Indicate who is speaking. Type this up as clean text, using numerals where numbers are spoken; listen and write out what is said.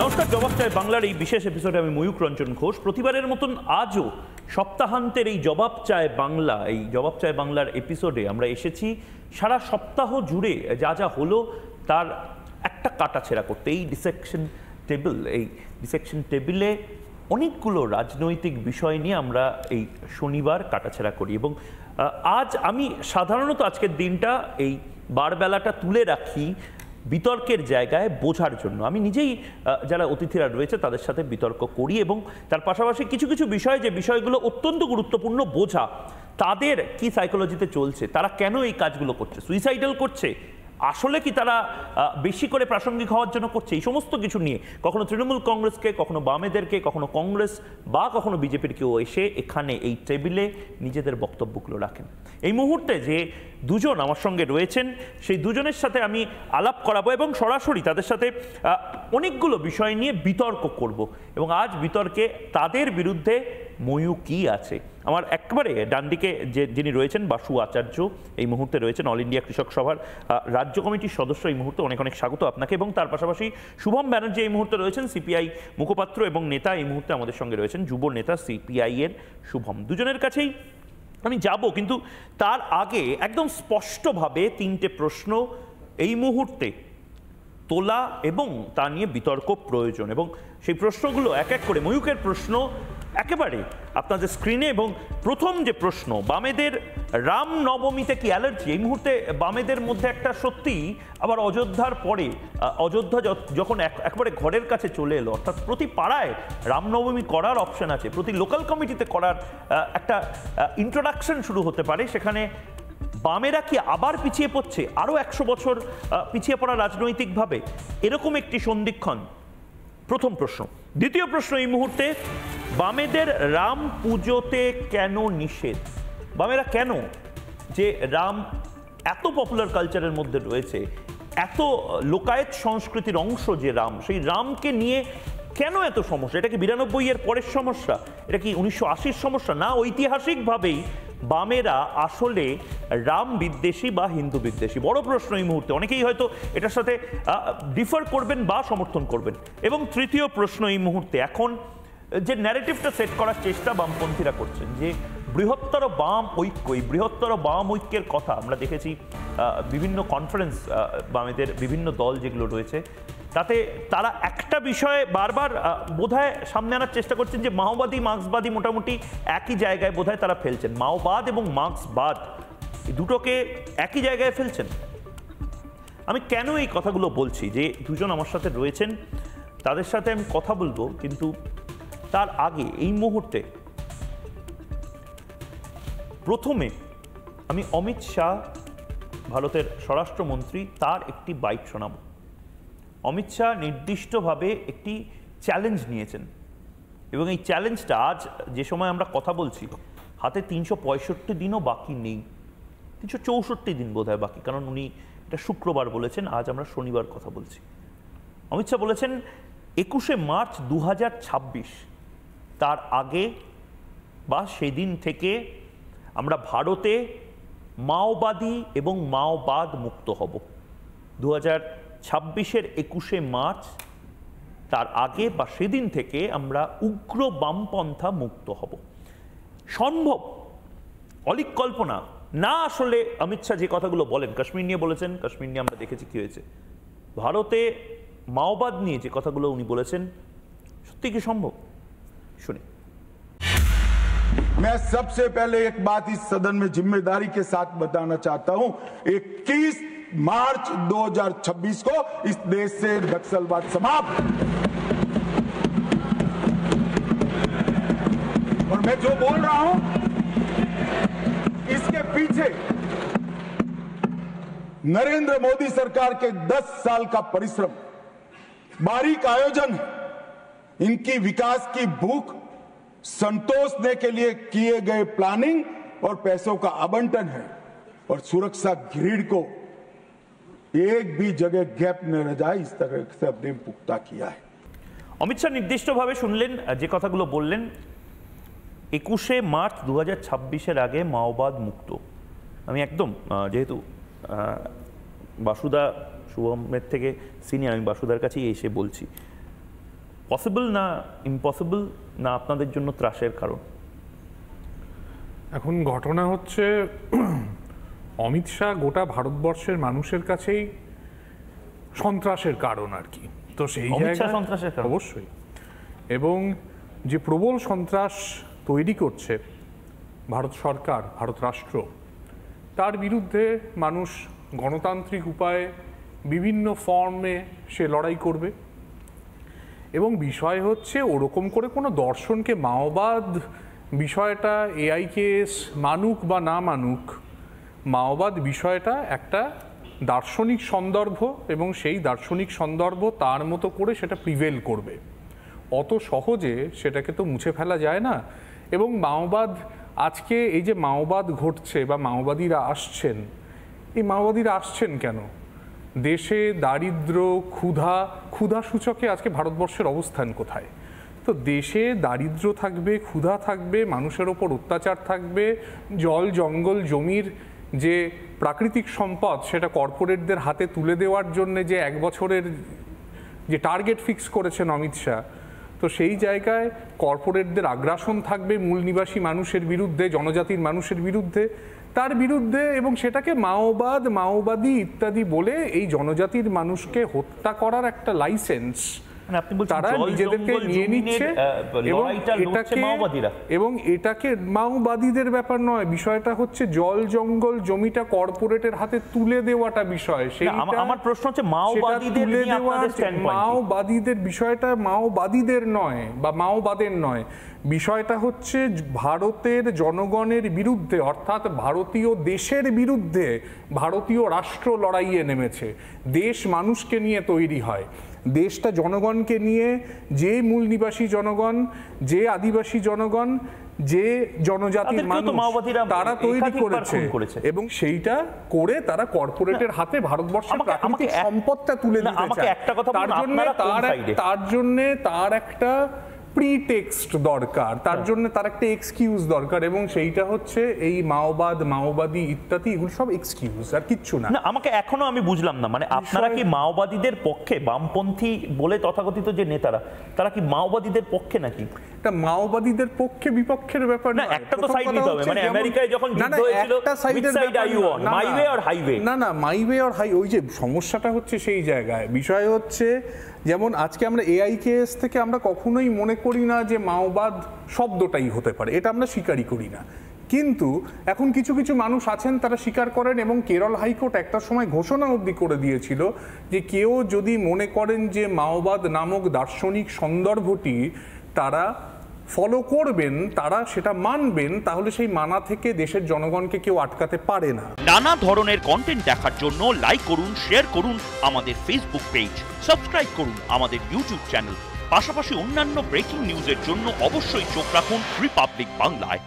Speaker 1: নমস্কার, জবাব চাই বাংলার এই বিশেষ এপিসোডে আমি ময়ূক রঞ্জন ঘোষ। প্রতিবারের মতন আজও সপ্তাহান্তের এই জবাব চায় বাংলা, এই জবাব চায় বাংলার এপিসোডে আমরা এসেছি সারা সপ্তাহ জুড়ে যা যা হলো তার একটা কাটাছেঁড়া করতে। এই ডিসেকশন টেবিলে অনেকগুলো রাজনৈতিক বিষয় নিয়ে আমরা এই শনিবার কাটাছেঁড়া করি এবং আজ আমি সাধারণত আজকের দিনটা এই বারবেলাটা তুলে রাখি বিতর্কের জায়গায় বোঝার জন্য। আমি নিজেই যারা অতিথিরা রয়েছে তাদের সাথে বিতর্ক করি এবং তার পাশাপাশি কিছু কিছু বিষয়, যে বিষয়গুলো অত্যন্ত গুরুত্বপূর্ণ বোঝা, তাদের কি সাইকোলজিতে চলছে, তারা কেন এই কাজগুলো করছে, সুইসাইডাল করছে, আসলে কি তারা বেশি করে প্রাসঙ্গিক হওয়ার জন্য করছে, এই সমস্ত কিছু নিয়ে কখনো তৃণমূল কংগ্রেসকে, কখনো বামেদেরকে, কখনো কংগ্রেস বা কখনো বিজেপির কেউ এসে এখানে এই টেবিলে নিজেদের বক্তব্যগুলো রাখেন। এই মুহূর্তে যে দুজন আমার সঙ্গে রয়েছেন সেই দুজনের সাথে আমি আলাপ করাবো এবং সরাসরি তাদের সাথে অনেকগুলো বিষয় নিয়ে বিতর্ক করব এবং আজ বিতর্কে তাদের বিরুদ্ধে ময়ূক কি আছে। আমার একবারে ডান দিকে যিনি রয়েছেন বাসু আচার্য এই মুহূর্তে রয়েছেন, অল ইন্ডিয়া কৃষক সভার রাজ্য কমিটির সদস্য। এই মুহূর্তে অনেক অনেক স্বাগত আপনাকে। এবং তার পাশাপাশি শুভম ব্যানার্জি এই মুহূর্তে রয়েছেন, সিপিআই মুখপাত্র এবং নেতা। এই মুহূর্তে আমাদের সঙ্গে রয়েছেন যুব নেতা সিপিআই এর শুভম। দুজনের কাছেই আমি যাব, কিন্তু তার আগে একদম স্পষ্টভাবে তিনটে প্রশ্ন এই মুহূর্তে তোলা এবং তা নিয়ে বিতর্ক প্রয়োজন এবং সেই প্রশ্নগুলো এক এক করে ময়ূকের প্রশ্ন একেবারে আপনাদের স্ক্রিনে। এবং প্রথম যে প্রশ্ন, বামেদের রাম নবমীতে কি অ্যালার্জি? এই মুহূর্তে বামেদের মধ্যে একটা সত্যি, আবার অযোধ্যার পরে অযোধ্যা যখন একবারে ঘরের কাছে চলে এলো, অর্থাৎ প্রতি পাড়ায় রামনবমী করার অপশন আছে, প্রতি লোকাল কমিটিতে করার একটা ইন্ট্রোডাকশন শুরু হতে পারে, সেখানে বামেরা কি আবার পিছিয়ে পড়ছে, আরও 100 বছর পিছিয়ে পড়া রাজনৈতিকভাবে, এরকম একটি সন্ধিক্ষণ। প্রথম প্রশ্ন। দ্বিতীয় প্রশ্ন, এই মুহূর্তে বামেদের রাম পুজোতে কেন নিষেধ? বামেরা কেন, যে রাম এত পপুলার কালচারের মধ্যে রয়েছে, এত লোকায়ত সংস্কৃতির অংশ যে রাম, সেই রামকে নিয়ে কেন এত সমস্যা? এটা কি 92 এর পরের সমস্যা? এটা কি 1980-র সমস্যা? না, ঐতিহাসিকভাবেই বামেরা আসলে রাম বিদ্বেষী বা হিন্দু বিদ্বেষী? বড় প্রশ্ন এই মুহূর্তে। অনেকেই হয়তো এটার সাথে ডিফার করবেন বা সমর্থন করবেন। এবং তৃতীয় প্রশ্ন এই মুহূর্তে, এখন যে ন্যারেটিভটা সেট করার চেষ্টা বামপন্থীরা করছেন, যে বৃহত্তর বাম ঐক্য, এই বৃহত্তর বাম ঐক্যের কথা আমরা দেখেছি বিভিন্ন কনফারেন্স, বামেদের বিভিন্ন দল যেগুলো রয়েছে, তাতে তারা একটা বিষয়ে বারবার বোধহয় সামনে আনার চেষ্টা করছেন যে মাওবাদী মার্ক্সবাদী মোটামুটি একই জায়গায় বোধহয় তারা ফেলছেন। মাওবাদ এবং মার্ক্সবাদ এই দুটোকে একই জায়গায় ফেলছেন। আমি কেন এই কথাগুলো বলছি, যে দুজন আমার সাথে রয়েছেন, তাদের সাথে আমি কথা বলবো, কিন্তু তার আগে এই মুহূর্তে প্রথমে আমি অমিত শাহ, ভারতের স্বরাষ্ট্রমন্ত্রী, তার একটি বাইট শোনাবো। অমিত শাহ নির্দিষ্টভাবে একটি চ্যালেঞ্জ নিয়েছেন এবং এই চ্যালেঞ্জটা আজ যে সময় আমরা কথা বলছি, হাতে 365 দিনও বাকি নেই, 364 দিন বোধহয় বাকি, কারণ উনি এটা শুক্রবার বলেছেন, আজ আমরা শনিবার কথা বলছি। অমিত শাহ বলেছেন 21শে মার্চ 2026, তার আগে বা সেদিন থেকে আমরা ভারতে মাওবাদী এবং মাওবাদ মুক্ত হব। 2026-এর 21শে মার্চ, তার আগে বা সেদিন থেকে আমরা উগ্র বামপন্থা মুক্ত হব। সম্ভব? অলিক কল্পনা না? আসলে অমিত শাহ যে কথাগুলো বলেন, কাশ্মীর নিয়ে বলেছেন, কাশ্মীর নিয়ে আমরা দেখেছি কি হয়েছে। ভারতে মাওবাদ নিয়ে যে কথাগুলো উনি বলেছেন, সত্যি কি সম্ভব? শুনি।
Speaker 2: मैं सबसे पहले एक बात इस सदन में जिम्मेदारी के साथ बताना चाहता हूं, 21 मार्च 2026 को इस देश से नक्सलवाद समाप्त। और मैं जो बोल रहा हूं इसके पीछे नरेंद्र मोदी सरकार के 10 साल का परिश्रम, बारीक आयोजन, इनकी विकास की भूख संतोषने के लिए किए गए प्लानिंग और पैसों का आवंटन है। और सुरक्षा ग्रिड को एक भी जगह गैप न रह जाए, इस तरह से हमने पुख्ता किया है।
Speaker 1: অমিত শাহ নির্দিষ্টভাবে শুনলেন যে কথাগুলো বললেন, 21শে মার্চ 2026-এর আগে মাওবাদ মুক্ত। আমি একদম, যেহেতু বাসুদা শুভমের থেকে সিনিয়র, আমি বাসুদার কাছেই এসে বলছি, পসিবল না ইম্পসিবল, না আপনাদের জন্য ত্রাসের কারণ?
Speaker 3: এখন ঘটনা হচ্ছে অমিত শাহ গোটা ভারতবর্ষের মানুষের কাছেই সন্ত্রাসের কারণ আর কি। তো সেই জায়গায়
Speaker 1: সন্ত্রাসের কারণ
Speaker 3: অবশ্যই, এবং যে প্রবল সন্ত্রাস তৈরি করছে ভারত সরকার, ভারত রাষ্ট্র, তার বিরুদ্ধে মানুষ গণতান্ত্রিক উপায়ে বিভিন্ন ফর্মে সে লড়াই করবে। এবং বিষয় হচ্ছে ওরকম করে কোনো দর্শনকে মাওবাদ বিষয়টা এআইকেএস মানুক বা না মানুক, মাওবাদ বিষয়টা একটা দার্শনিক সন্দর্ভ এবং সেই দার্শনিক সন্দর্ভ তার মতো করে সেটা প্রিভেল করবে। অত সহজে সেটাকে তো মুছে ফেলা যায় না। এবং মাওবাদ, আজকে এই যে মাওবাদ ঘটছে বা মাওবাদীরা আসছেন, এই মাওবাদীরা আসছেন কেন? দেশে দারিদ্র, ক্ষুধা সূচকে আজকে ভারতবর্ষের অবস্থান কোথায়? তো দেশে দারিদ্র থাকবে, ক্ষুধা থাকবে, মানুষের ওপর অত্যাচার থাকবে, জল জঙ্গল জমির যে প্রাকৃতিক সম্পদ সেটা কর্পোরেটদের হাতে তুলে দেওয়ার জন্য যে 1 বছরের যে টার্গেট ফিক্স করেছেন অমিত শাহ, তো সেই জায়গায় কর্পোরেটদের আগ্রাসন থাকবে মূল নিবাসী মানুষের বিরুদ্ধে, জনজাতির মানুষের বিরুদ্ধে, তার বিরুদ্ধে, এবং সেটাকে মাওবাদ, মাওবাদী ইত্যাদি বলে এই জনজাতির মানুষকে হত্যা করার একটা লাইসেন্স তারা নিজেদেরকে নিয়ে নিচ্ছে। এবং এটাকে মাওবাদীদের ব্যাপার নয়, বিষয়টা হচ্ছে জল জঙ্গল জমিটা কর্পোরেটের হাতে তুলে দেওয়াটা বিষয়।
Speaker 1: আমার প্রশ্ন হচ্ছে
Speaker 3: মাওবাদীদের বিষয়টা মাওবাদীদের নয় বা মাওবাদের নয়, বিষয়টা হচ্ছে ভারতের জনগণের বিরুদ্ধে, অর্থাৎ ভারতীয় দেশের বিরুদ্ধে ভারতীয় রাষ্ট্র লড়াইয়ে নেমেছে। দেশ মানুষকে নিয়ে তৈরি হয়, দেশটা জনগণকে নিয়ে, যে মূল নিবাসী জনগণ, যে আদিবাসী জনগণ, যে জনজাতির মানুষ, তারা তৈরি করেছে এবং সেইটা করে তারা কর্পোরেটের হাতে ভারতবর্ষের প্রাকৃতিক সম্পদটা তুলে দিতে চায়। তার জন্য তার একটা প্রিটেক্সট দরকার, তার জন্য তার একটা এক্সকিউজ দরকার, এবং সেইটা হচ্ছে এই মাওবাদ, মাওবাদী ইত্যাদি, এগুলো সব এক্সকিউজ আর কিচ্ছু না।
Speaker 1: আমাকে এখনো আমি বুঝলাম না, মানে আপনারা কি মাওবাদীদের পক্ষে? বামপন্থী বলে তথাকথিত যে নেতারা, তারা কি মাওবাদীদের পক্ষে নাকি?
Speaker 3: এটা মাওবাদীদের পক্ষে বিপক্ষের ব্যাপার না,
Speaker 1: একটা তো সাইড নিতে হবে। মানে আমেরিকায় যখন যুদ্ধ হয়েছিল, which side are you on? My way or highway?
Speaker 3: না মাই ওয়ে অর হাই, ওই যে সমস্যাটা হচ্ছে সেই জায়গায়। বিষয় হচ্ছে যেমন আজকে আমরা এআইকেএস থেকে আমরা কখনোই মনে করি না যে মাওবাদ শব্দটাই হতে পারে, এটা আমরা স্বীকারই করি না। কিন্তু এখন কিছু কিছু মানুষ আছেন তারা স্বীকার করেন, এবং কেরল হাইকোর্ট একটা সময় ঘোষণা অবধি করে দিয়েছিল যে কেউ যদি মনে করেন যে মাওবাদ নামক দার্শনিক সন্দর্ভটি তারা ফলো করবেন, তারা সেটা মানবেন, তাহলে সেই মানা থেকে দেশের জনগণকে কেউ আটকাতে পারে না।
Speaker 4: নানা ধরনের কন্টেন্ট দেখার জন্য লাইক করুন, শেয়ার করুন আমাদের ফেসবুক পেজ, সাবস্ক্রাইব করুন আমাদের ইউটিউব চ্যানেল। পাশাপাশি অন্যান্য ব্রেকিং নিউজের জন্য অবশ্যই চোখ রাখুন রিপাবলিক বাংলায়।